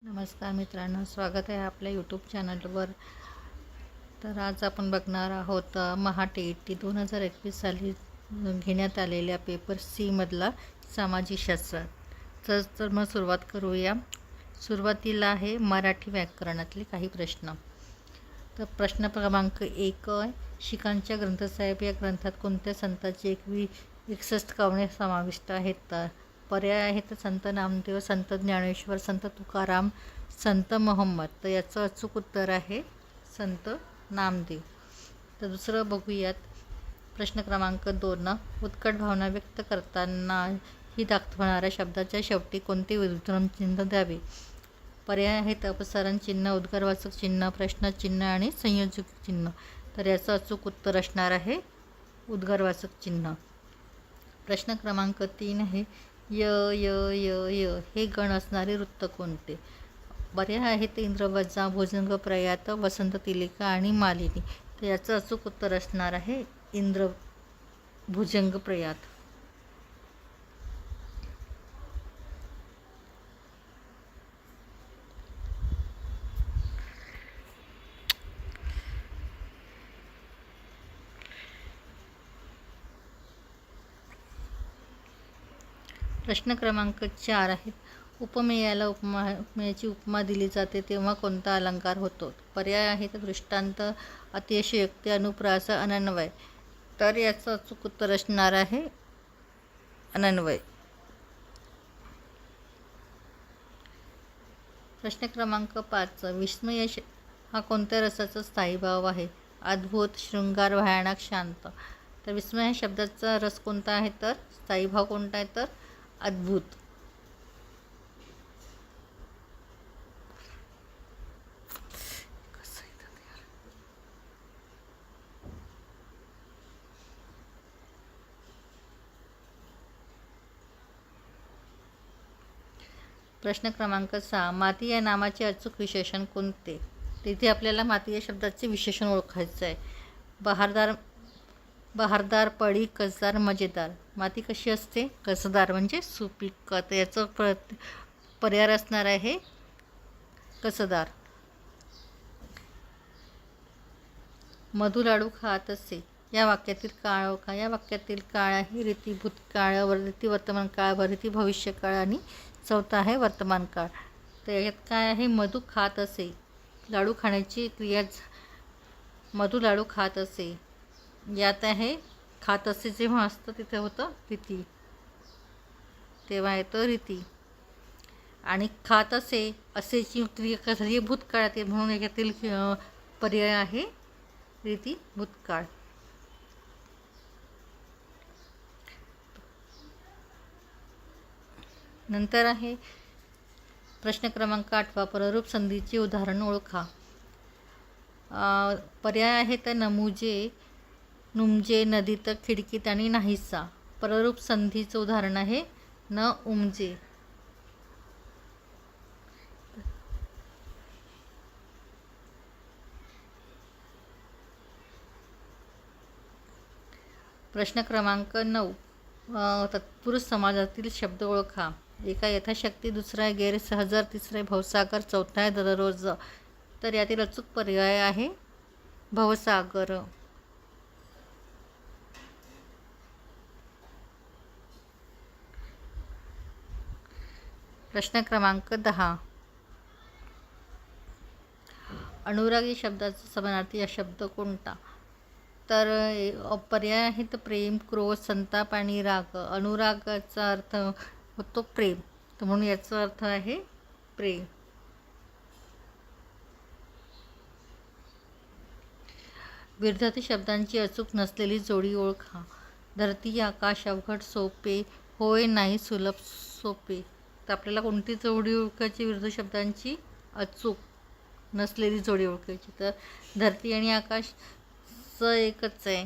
नमस्कार मित्रांनो, स्वागत आहे आपल्या यूट्यूब चॅनलवर. तर आज आपण बघणार आहोत महा-टी-ई-टी 2021 साली घेण्यात आलेल्या पेपर सी मधला सामाजिक शास्त्र. तर मग सुरुवात करूया. सुरुवातीला आहे मराठी व्याकरणातले काही प्रश्न. तर प्रश्न क्रमांक 1, शिखांच्या ग्रंथसाहेब या ग्रंथात कोणत्या संतांची 61 कवने समाविष्ट आहेत? पर्याय आहेत संत नामदेव, संत ज्ञानेश्वर, संत तुकाराम, संत मोहम्मद. तर याचं अचूक उत्तर आहे संत नामदेव. तर दुसरं बघूयात. प्रश्न क्रमांक 2, उत्कट भावना व्यक्त करताना ही दाखवणाऱ्या शब्दाच्या शेवटी कोणते विद्रुम चिन्ह द्यावे? पर्याय आहेत अपसरण चिन्ह, उद्गारवाचक चिन्ह, प्रश्नचिन्ह आणि संयोजक चिन्ह. तर याचं अचूक उत्तर असणार आहे उद्गारवाचक चिन्ह. प्रश्न क्रमांक 3 आहे य य य य हे गण असणारे वृत्त कोणते? पर्याय आहेत इंद्रवज्जा, भुजंग प्रयात, वसंत तिलिका आणि मालिनी. तर याचं अचूक उत्तर असणार आहे इंद्र भुजंग प्रयात. प्रश्न क्रमांक 4 आहे उपमेयाला उपमेयाची उपमा दिली जाते तेव्हा कोणता अलंकार होतो? पर्याय आहेत दृष्टांत, अतिशयोक्ती, अनुप्रास, अनन्वय. तर याचं अचूक उत्तर असणार आहे अनन्वय. प्रश्न क्रमांक 5, विस्मय हा कोणत्या रसाचा स्थायी भाव आहे? अद्भुत, शृंगार, भयानक, शांत. तर विस्मय या शब्दाचा रस कोणता आहे? तर स्थायी भाव कोणता आहे? तर अद्भुत. प्रश्न क्रमांक 6, माती या नामाचे अचूक विशेषण कोणते? तिथे आपल्याला माती या शब्दाचे विशेषण ओळखायचं आहे. बहारदार, पडी, कसदार, मजेदार. माती कशी असते? कसदार म्हणजे सुपीक. तर याचं पर्याय असणार आहे कसदार. मधु लाडू खात असे या वाक्यातील काळ ओळखा. या वाक्यातील काळ आहे रीती भूतकाळ, रीती वर्तमान काळ, रीती भविष्यकाळ आणि चौथा आहे वर्तमान काळ. तर यात काय आहे? मधु खात असे, लाडू खाण्याची क्रिया. मधु लाडू खात असे यात आहे खात असे जेव्हा असतं तिथे होतं रीती, तेव्हा येतं रीती. आणि खात असे असेची क्रिया कधी भूतकाळात म्हणून याच्यातील पर्याय आहे रीती भूतकाळ. नंतर आहे प्रश्न क्रमांक 8, पररूप संधीचे उदाहरण ओळखा. पर्याय आहेत नमुजे, नुमजे, नदीत, खिडकीत आणि नाहीसा. पररूप संधीचं उदाहरण आहे न उमजे. प्रश्न क्रमांक 9, तत्पुरुष समाजातील शब्द ओळखा. एका यथाशक्ती, दुसरा आहे गैरहजर, तिसरा आहे भवसागर, चौथा आहे दररोज. तर यातील अचूक पर्याय आहे भवसागर. प्रश्न क्रमांक 10, अनुराग या शब्दाचा समानार्थी या शब्द कोणता? तर पर्याय आहेत प्रेम, क्रोध, संताप आणि राग. अनुरागाचा अर्थ होतो प्रेम, तर म्हणून याचा अर्थ आहे प्रेम. विरुद्धार्थी शब्दांची अचूक नसलेली जोडी ओळखा. धरती, आकाश, अवघड, सोपे, होय, नाही, सुलभ, सोपे. तर आपल्याला कोणती जोडी ओळखायची? विरुद्ध शब्दांची अचूक नसलेली जोडी ओळखायची. तर धरती आणि आकाश एकच आहे.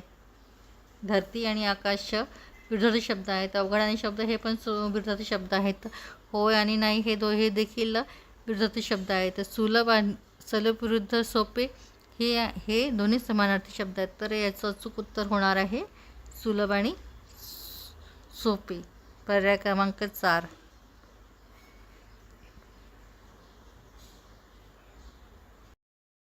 धरती आणि आकाश विरुद्धार्थी शब्द आहेत. अवघड आणि शब्द हे पण विरुद्धार्थी शब्द आहेत. होय आणि नाही हे देखील विरुद्धार्थी शब्द आहेत. सुलभ आणि सलभ विरुद्ध सोपे हे दोन्ही समानार्थी शब्द आहेत. तर याचं अचूक उत्तर होणार आहे सुलभ आणि सोपे. पर्याय क्रमांक 4.